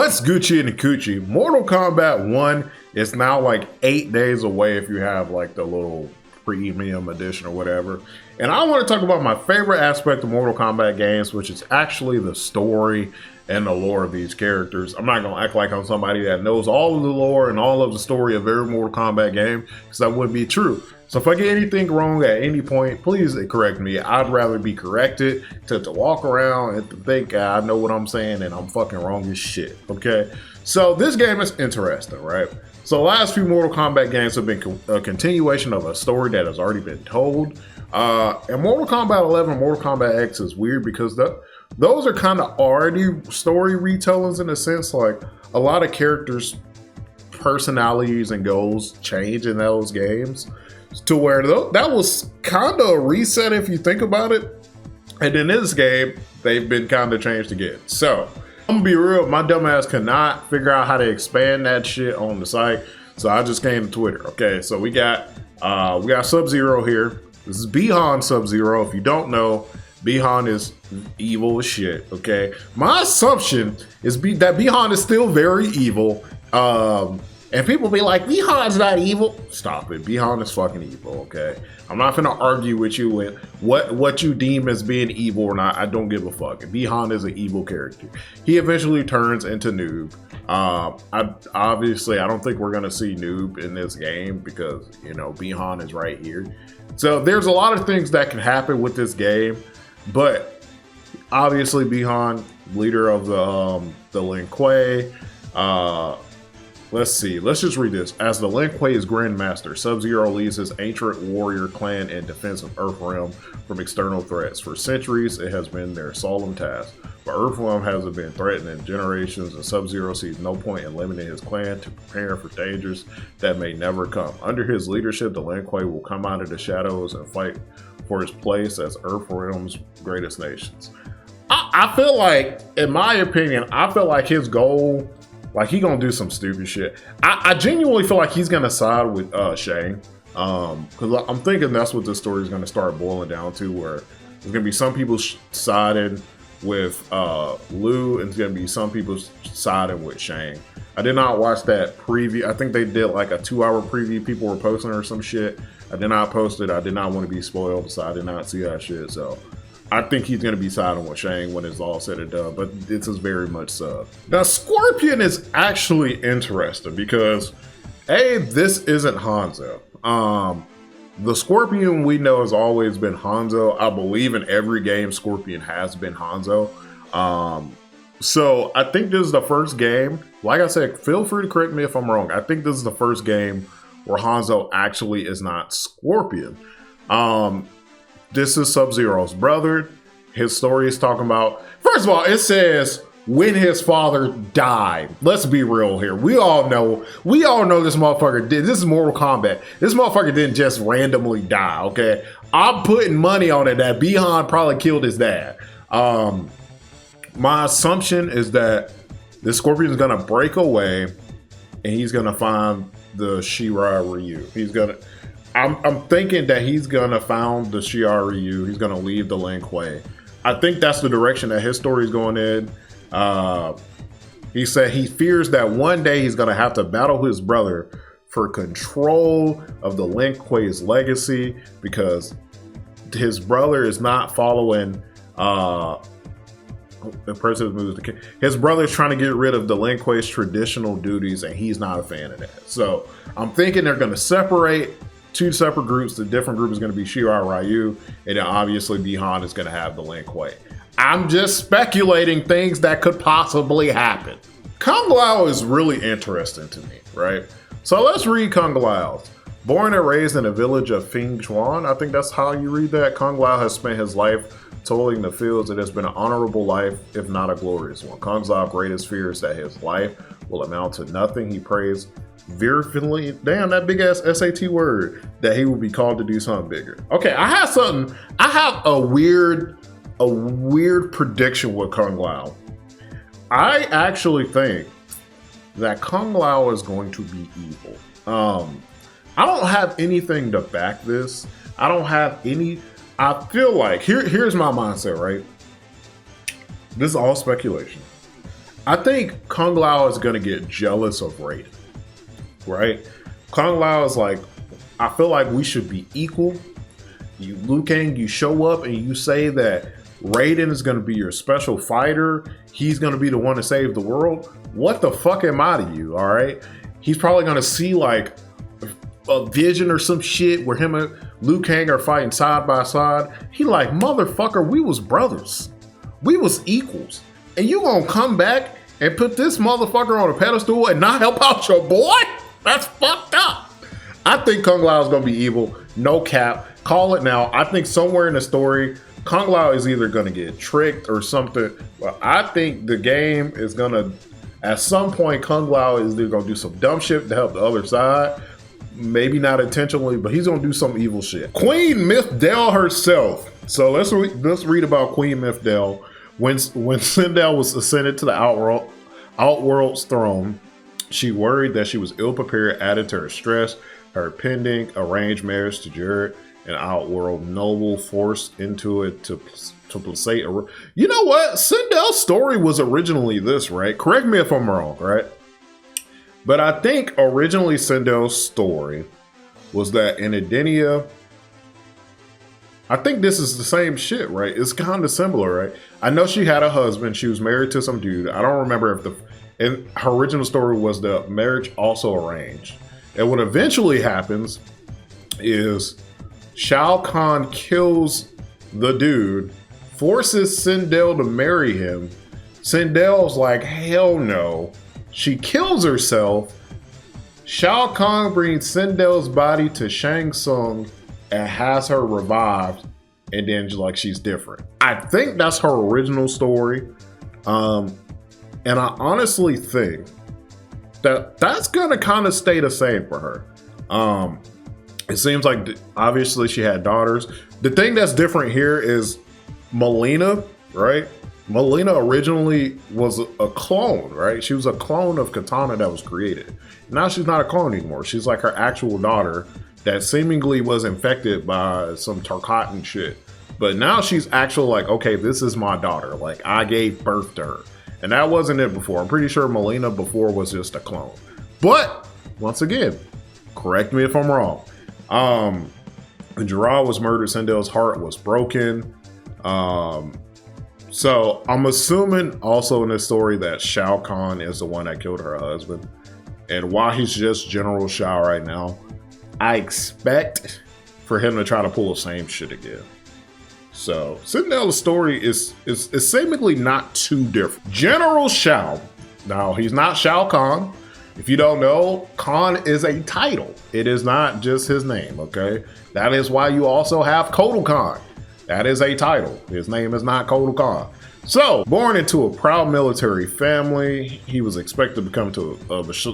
What's Gucci and Coochie? Mortal Kombat 1 is now like 8 days away if you have like the little premium edition or whatever. And I want to talk about my favorite aspect of Mortal Kombat games, which is actually the story and the lore of these characters. I'm not going to act like I'm somebody that knows all of the lore and all of the story of every Mortal Kombat game, because that wouldn't be true. So if I get anything wrong at any point, please correct me. I'd rather be corrected to walk around and to think I know what I'm saying and I'm fucking wrong as shit, okay? So this game is interesting, right? So the last few Mortal Kombat games have been a continuation of a story that has already been told. And Mortal Kombat 11 and Mortal Kombat X is weird because those are kind of already story retellings in a sense. Like a lot of characters' personalities and goals change in those games to where that was kind of a reset if you think about it. And in this game, they've been kind of changed again. So I'm gonna be real, my dumbass cannot figure out how to expand that shit on the site. So I just came to Twitter. Okay, so we got Sub-Zero here. This is Bihan Sub-Zero. If you don't know, Bihan is evil as shit, okay? My assumption is that Bihan is still very evil. And people be like, Bihan's not evil. Stop it. Bihan is fucking evil, okay? I'm not gonna argue with you with what you deem as being evil or not. I don't give a fuck. Bihan is an evil character. He eventually turns into Noob. Obviously, I don't think we're gonna see Noob in this game because, you know, Bihan is right here. So there's a lot of things that can happen with this game, but obviously Bihan, leader of the Lin Kuei. Let's see. Let's just read this. As the Lin Kuei's Grandmaster, Sub-Zero leads his ancient warrior clan in defense of Earthrealm from external threats. For centuries, it has been their solemn task. But Earthrealm hasn't been threatened in generations, and Sub-Zero sees no point in limiting his clan to prepare for dangers that may never come. Under his leadership, the Lin Kuei will come out of the shadows and fight for his place as Earthrealm's greatest nations. I feel like, in my opinion, I feel like his goal, like he gonna do some stupid shit. I genuinely feel like he's gonna side with Shang, because I'm thinking that's what this story is gonna start boiling down to, where there's gonna be some people siding with Liu, and there's gonna be some people siding with Shang. I did not watch that preview. I think they did like a 2-hour preview people were posting or some shit. I did not post it. I did not want to be spoiled, so I did not see that shit. So I think he's going to be siding with Shang when it's all said and done, but this is very much so. Now, Scorpion is actually interesting because, A, this isn't Hanzo. The Scorpion we know has always been Hanzo. I believe in every game Scorpion has been Hanzo. So I think this is the first game. Like I said, feel free to correct me if I'm wrong. I think this is the first game where Hanzo actually is not Scorpion. This is Sub-Zero's brother. His story is talking about, first of all, it says when his father died. Let's be real here. We all know this motherfucker did. This is Mortal Kombat. This motherfucker didn't just randomly die, okay? I'm putting money on it that Bihan probably killed his dad. My assumption is that the Scorpion is gonna break away and he's gonna find the Shirai Ryu. I'm thinking that he's gonna found the Shirai Ryu. He's gonna leave the Lin Kuei. I think that's the direction that his story is going in. He said he fears that one day he's gonna have to battle his brother for control of the Lin Kuei's legacy because his brother is not following the person moves the king. His brother's trying to get rid of the Lin Kuei's traditional duties, and he's not a fan of that. So I'm thinking they're going to separate two separate groups. The different group is going to be Shirai Ryu, and then obviously Bihan is going to have the Lin Kuei. I'm just speculating things that could possibly happen. Kung Lao is really interesting to me, right? So let's read Kung Lao's. Born and raised in the village of Fingchuan, I think that's how you read that. Kung Lao has spent his life toiling the fields. It has been an honorable life, if not a glorious one. Kung Lao's greatest fear is that his life will amount to nothing. He prays virulently, damn that big ass SAT word, that he will be called to do something bigger. Okay, I have a weird prediction with Kung Lao. I actually think that Kung Lao is going to be evil. I don't have anything to back this. I don't have any. I feel like here's my mindset, right? This is all speculation. I think Kung Lao is gonna get jealous of Raiden, right? Kung Lao is like, I feel like we should be equal. You, Liu Kang, you show up and you say that Raiden is gonna be your special fighter. He's gonna be the one to save the world. What the fuck am I to you? All right. He's probably gonna see like a vision or some shit where him and Liu Kang are fighting side by side. He like, motherfucker, we was brothers. We was equals. And you gonna come back and put this motherfucker on a pedestal and not help out your boy? That's fucked up. I think Kung Lao is gonna be evil. No cap. Call it now. I think somewhere in the story, Kung Lao is either gonna get tricked or something. Well, I think the game is gonna, at some point, Kung Lao is either gonna do some dumb shit to help the other side. Maybe not intentionally, but he's gonna do some evil shit. Queen Mythdale herself. So let's read about Queen Mythdale. When Sindel was ascended to the Outworld's throne, she worried that she was ill-prepared, added to her stress. Her pending arranged marriage to Jared, an Outworld noble, forced into it to placate a... You know what? Sindel's story was originally this, right? Correct me if I'm wrong, right? But I think originally Sindel's story was that in Edenia, I think this is the same shit, right? It's kind of similar, right? I know she had a husband. She was married to some dude. I don't remember if and her original story was the marriage also arranged. And what eventually happens is Shao Kahn kills the dude, forces Sindel to marry him. Sindel's like, hell no. She kills herself. Shao Kahn brings Sindel's body to Shang Tsung and has her revived, and then like she's different. I think that's her original story. And I honestly think that that's gonna kind of stay the same for her. It seems like obviously she had daughters. The thing that's different here is Mileena, right? Mileena originally was a clone, right? She was a clone of Kitana that was created. Now she's not a clone anymore. She's like her actual daughter that seemingly was infected by some tarkatan shit. But now she's actually like, okay, this is my daughter. Like, I gave birth to her. And that wasn't it before. I'm pretty sure Mileena before was just a clone. But, once again, correct me if I'm wrong. When Gerard was murdered, Sindel's heart was broken. So, I'm assuming also in this story that Shao Kahn is the one that killed her husband. And while he's just General Shao right now, I expect for him to try to pull the same shit again. So, Sindel's story is seemingly not too different. General Shao. Now, he's not Shao Kahn. If you don't know, Kahn is a title. It is not just his name, okay? That is why you also have Kotal Kahn. That is a title. His name is not Kotal Kahn. So, born into a proud military family, he was expected to become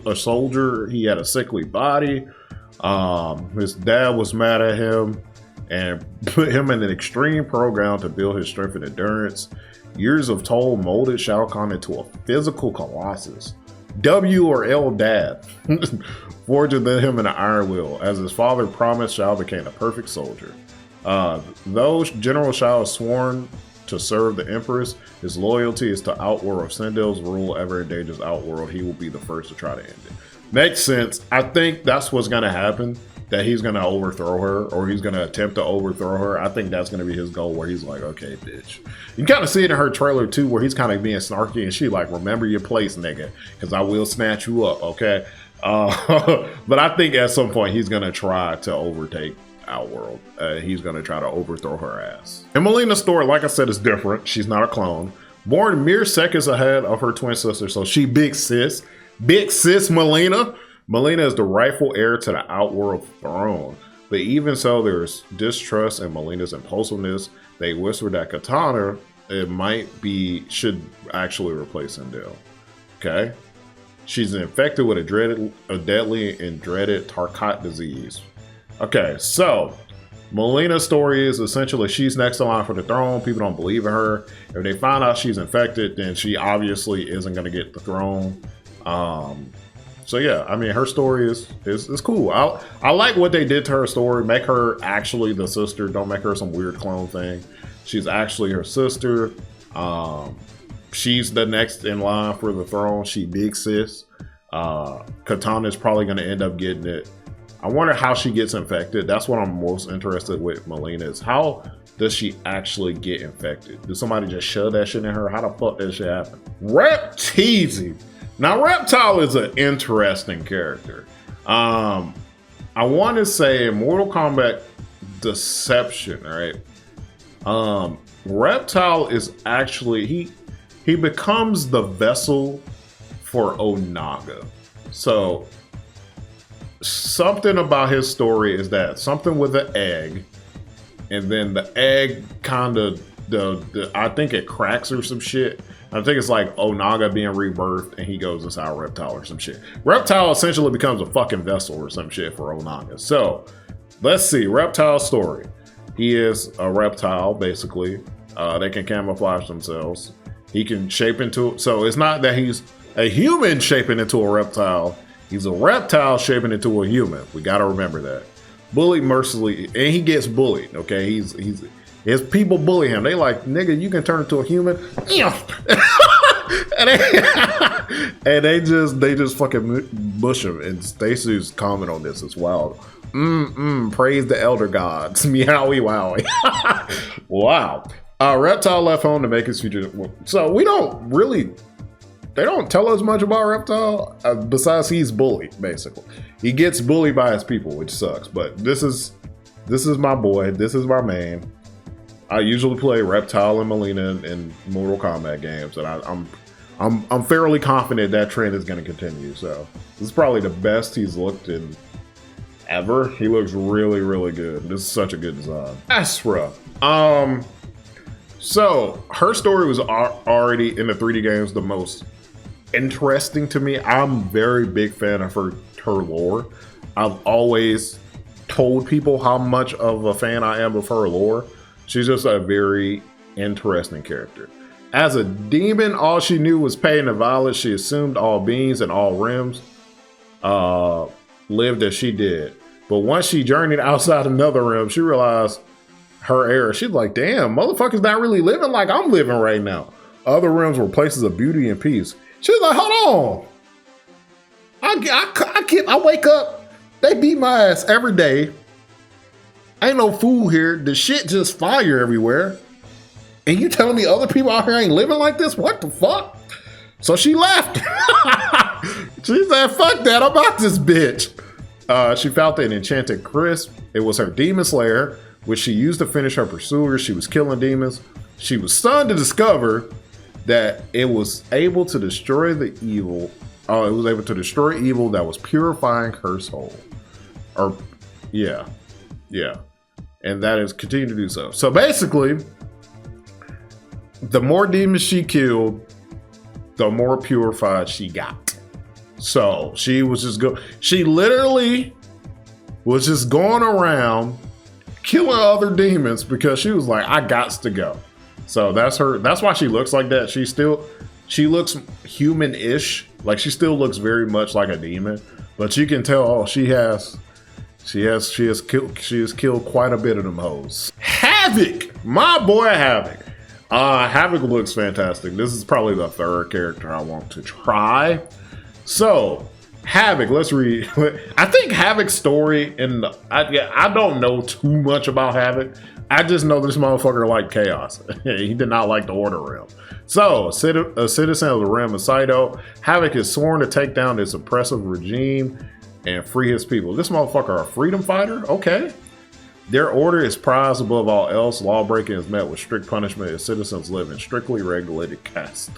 a soldier. He had a sickly body. His dad was mad at him and put him in an extreme program to build his strength and endurance. Years of toil molded Shao Kahn into a physical colossus. W or L dad, forging him in an iron will. As his father promised, Shao became a perfect soldier. Though General Shao is sworn to serve the Empress, his loyalty is to Outworld. If Sindel's rule ever endangers Outworld, he will be the first to try to end it. Makes sense. I think that's what's going to happen, that he's going to overthrow her, or he's going to attempt to overthrow her. I think that's going to be his goal, where he's like, okay, bitch. You kind of see it in her trailer too, where he's kind of being snarky and she like, remember your place, nigga, because I will snatch you up, okay? But I think at some point he's going to try to overtake Outworld. He's going to try to overthrow her ass. And Mileena's story, like I said, is different. She's not a clone. Born mere seconds ahead of her twin sister, so she big sis. Big sis Mileena. Mileena is the rightful heir to the Outworld throne. But even so, there's distrust in Mileena's impulsiveness. They whisper that Kitana, should actually replace Sindel. Okay? She's infected with a deadly and dreaded tarkat disease. Okay, so Mileena's story is essentially she's next in line for the throne. People don't believe in her. If they find out she's infected, then she obviously isn't going to get the throne. So yeah, I mean, her story is cool. I like what they did to her story. Make her actually the sister. Don't make her some weird clone thing. She's actually her sister. she's the next in line for the throne. She big sis. Kitana is probably going to end up getting it. I wonder how she gets infected. That's what I'm most interested with Mileena is how does she actually get infected? Does somebody just shove that shit in her? How the fuck does shit happen? Reptile. Now Reptile is an interesting character. I want to say in Mortal Kombat Deception, right? Reptile is actually he becomes the vessel for Onaga. So something about his story is that something with an egg, and then the egg kind of I think it cracks or some shit. I think it's like Onaga being rebirthed and he goes inside Reptile or some shit. Reptile essentially becomes a fucking vessel or some shit for Onaga. So let's see, Reptile's story. He is a reptile, basically. They can camouflage themselves. He can shape into, so it's not that he's a human shaping into a reptile. He's a reptile shaping into a human. We gotta remember that. Bullied mercilessly, and he gets bullied, okay? His people bully him. They like, nigga, you can turn into a human. and they just fucking bush him. And Stacy's comment on this as well. Praise the elder gods. Meowie wowie. Wow. Reptile left home to make his future. So we don't really, they don't tell us much about Reptile besides he's bullied, basically. He gets bullied by his people, which sucks. But this is my boy. This is my man. I usually play Reptile and Mileena in Mortal Kombat games, and I'm fairly confident that trend is going to continue. So this is probably the best he's looked in ever. He looks really, really good. This is such a good design. Ashrah. So her story was already in the 3D games the most interesting to me. I'm a very big fan of her lore. I've always told people how much of a fan I am of her lore. She's just a very interesting character. As a demon, all she knew was pain and violence. She assumed all beings and all realms lived as she did. But once she journeyed outside another realm, she realized her error. She's like, damn, motherfucker's not really living like I'm living right now. Other realms were places of beauty and peace. She's like, hold on. I wake up, they beat my ass every day. Ain't no food here. The shit just fire everywhere. And you telling me other people out here ain't living like this? What the fuck? So she left. She said, fuck that, I'm out this bitch. She found an enchanted crisp. It was her demon slayer, which she used to finish her pursuers. She was killing demons. She was stunned to discover that it was able to destroy the evil. It was able to destroy evil that was purifying her soul. Yeah. And that is continuing to do so. So basically, the more demons she killed, the more purified she got. So she was just she literally was just going around killing other demons because she was like, I gots to go. So that's her. That's why she looks like that. She looks human-ish. Like she still looks very much like a demon, but you can tell she has killed quite a bit of them hoes. Havik, my boy Havik. Havik looks fantastic. This is probably the third character I want to try. So Havik, let's read. I think Havik's story I don't know too much about Havik. I just know this motherfucker liked chaos. He did not like the Order Realm. So, a citizen of the realm of Saito, Havik is sworn to take down this oppressive regime and free his people. This motherfucker a freedom fighter? Okay. Their order is prized above all else. Lawbreaking is met with strict punishment as citizens live in strictly regulated caste.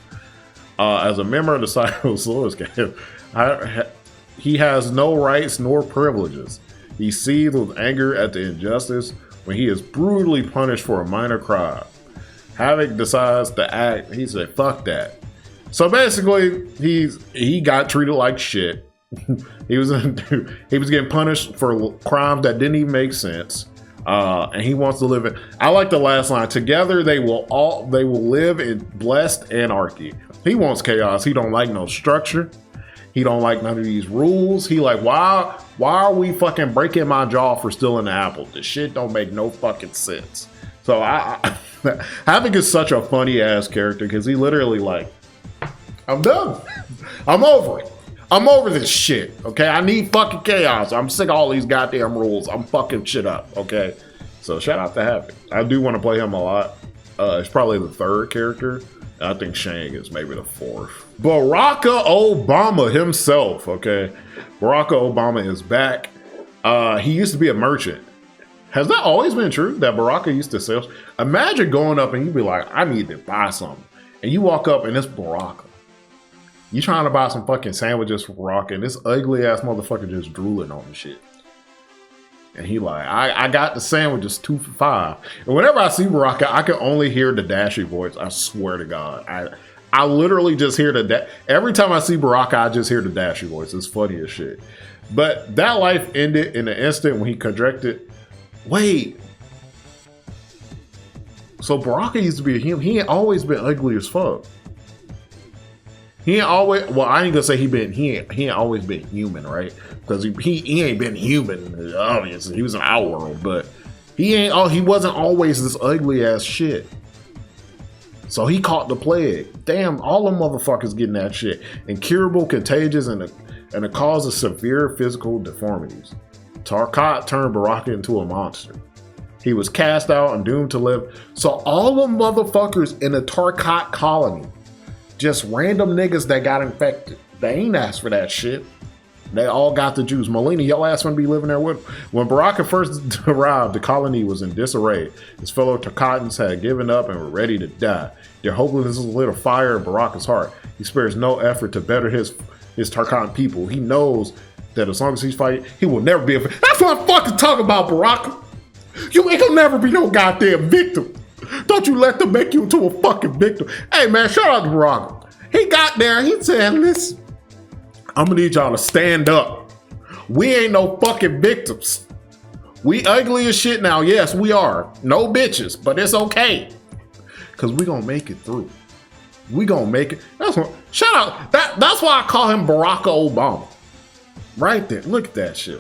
As a member of the Saito's Lord's Camp, he has no rights nor privileges. He seethes with anger at the injustice when he is brutally punished for a minor crime. Havik decides to act. He said, fuck that. So basically, he got treated like shit. he was getting punished for crimes that didn't even make sense. And he wants to live in, I like the last line, together they will live in blessed anarchy. He wants chaos. He don't like no structure. He don't like none of these rules. He like, why are we fucking breaking my jaw for stealing the apple? This shit don't make no fucking sense. So Havik is such a funny ass character because he literally like, I'm done. I'm over it. I'm over this shit. Okay, I need fucking chaos. I'm sick of all these goddamn rules. I'm fucking shit up. Okay, so shout out to Havik. I do want to play him a lot. It's probably the third character. I think Shang is maybe the fourth. Baraka Obama himself. Okay, Baraka Obama is back. He used to be a merchant. Has that always been true that Baraka used to sell? Imagine going up and you'd be like, I need to buy something. And you walk up and it's Baraka. You trying to buy some fucking sandwiches for Baraka and this ugly ass motherfucker just drooling on the shit. And he like, I got the sandwiches 2 for $5. And whenever I see Baraka, I can only hear the Dashy voice. I swear to God. I literally just hear every time I see Baraka, I just hear the Dashy voice. It's funny as shit. But that life ended in an instant when he contracted. Wait. So Baraka used to be a human. He ain't always been ugly as fuck. He ain't always, well, I ain't gonna say he ain't always been human, right? Because he ain't been human, obviously. He was an outworld, but he wasn't always this ugly ass shit. So he caught the plague. Damn, all them motherfuckers getting that shit. Incurable, contagious, and a cause of severe physical deformities. Tarkat turned Baraka into a monster. He was cast out and doomed to live. So all the motherfuckers in the Tarkat colony, just random niggas that got infected. They ain't asked for that shit. They all got the juice. Mileena, your ass gonna be living there with him. When Baraka first arrived, the colony was in disarray. His fellow Tarkatans had given up and were ready to die. Their hopelessness lit a fire in Baraka's heart. He spares no effort to better his Tarkatan people. He knows that as long as he's fighting, he will never be a victim. That's what I'm fucking talking about, Baraka. You ain't gonna never be no goddamn victim. Don't you let them make you into a fucking victim. Hey man, shout out to Baraka. He got there, he said, listen, I'm gonna need y'all to stand up. We ain't no fucking victims. We ugly as shit now. Yes, we are. No bitches, but it's okay. Cause we gonna make it through. We gonna make it. Shout out. That's why I call him Baraka Obama. Right there. Look at that shit.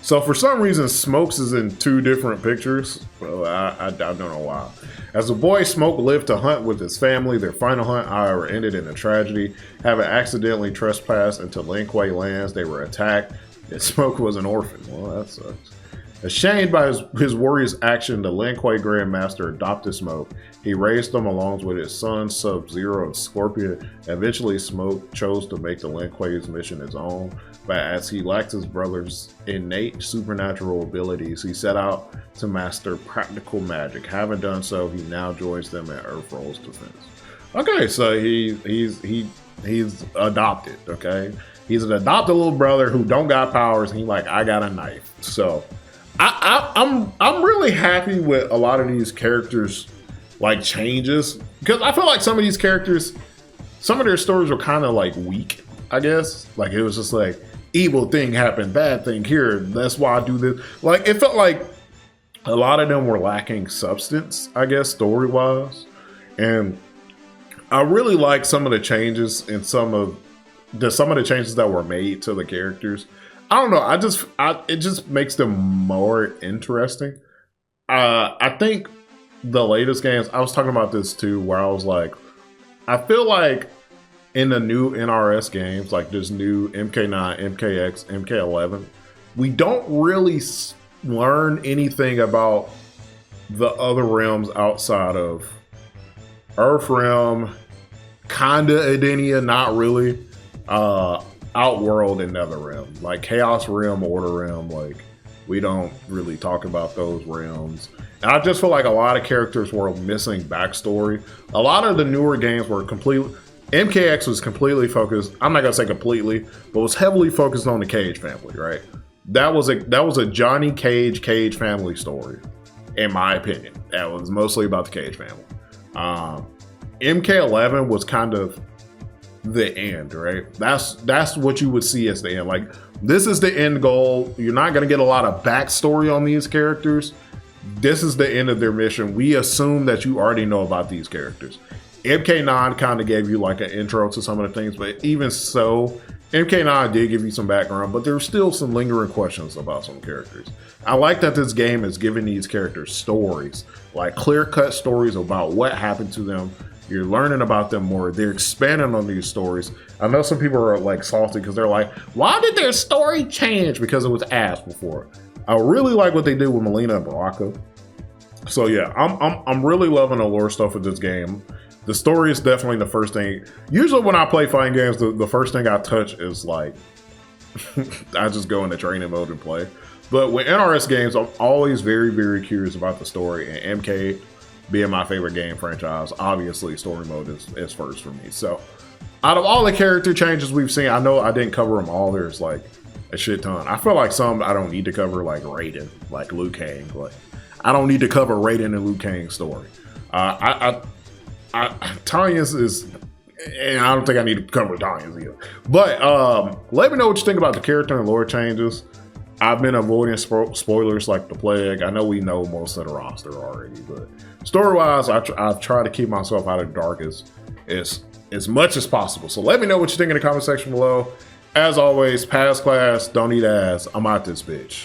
So for some reason, Smokes is in 2 different pictures. Well, I don't know why. As a boy, Smoke lived to hunt with his family. Their final hunt, however, ended in a tragedy. Having accidentally trespassed into Lin Kuei lands, they were attacked, and Smoke was an orphan. Well, that sucks. Ashamed by his warrior's action, the Lin Kuei Grand Master adopted Smoke. He raised him along with his sons Sub-Zero and Scorpion. Eventually, Smoke chose to make the Lin Kuei's mission his own, but as he lacked his brother's innate supernatural abilities, he set out to master practical magic. Having done so, he now joins them at Earthroll's defense. Okay, so he's adopted. Okay, he's an adopted little brother who don't got powers. And he like, I got a knife. So I'm really happy with a lot of these characters like changes, because I feel like some of these characters, some of their stories were kind of like weak, I guess. Like it was just like evil thing happened, bad thing here, that's why I do this. Like it felt like a lot of them were lacking substance, I guess, story wise. And I really like some of the changes in some of the changes that were made to the characters. I don't know. It just makes them more interesting. I think the latest games, I was talking about this too, where I was like, I feel like in the new NRS games, like this new MK9, MKX, MK11, we don't really learn anything about the other realms outside of Earth Realm, kinda Edenia, not really. Outworld and Netherrealm, like Chaos Realm, Order Realm, like we don't really talk about those realms. And I just feel like a lot of characters were missing backstory. A lot of the newer games were MKX was completely focused, I'm not gonna say completely, but was heavily focused on the Cage family, right? That was a Johnny Cage family story, in my opinion. That was mostly about the Cage family. MK11 was kind of the end, right? That's what you would see as the end. Like, this is the end goal. You're not gonna get a lot of backstory on these characters. This is the end of their mission. We assume that you already know about these characters. MK9 kind of gave you like an intro to some of the things, but even so, MK9 did give you some background, but there's still some lingering questions about some characters. I like that this game is giving these characters stories, like clear-cut stories about what happened to them. You're learning about them more. They're expanding on these stories. I know some people are like salty because they're like, why did their story change? Because it was ass before. I really like what they did with Mileena and Baraka. So yeah, I'm really loving the lore stuff with this game. The story is definitely the first thing. Usually when I play fighting games, the first thing I touch is like, I just go into training mode and play. But with NRS games, I'm always very, very curious about the story. And MK being my favorite game franchise, obviously story mode is first for me. So out of all the character changes we've seen, I know I didn't cover them all. There's like a shit ton. I feel like some I don't need to cover, like Raiden, like Liu Kang. Like I don't need to cover Raiden and Liu Kang's story. Tanya's is, and I don't think I need to cover Tanya's either. But let me know what you think about the character and lore changes. I've been avoiding spoilers like the plague. I know we know most of the roster already, but story-wise, I've tried to keep myself out of the dark as much as possible. So let me know what you think in the comment section below. As always, pass class, don't eat ass. I'm out this bitch.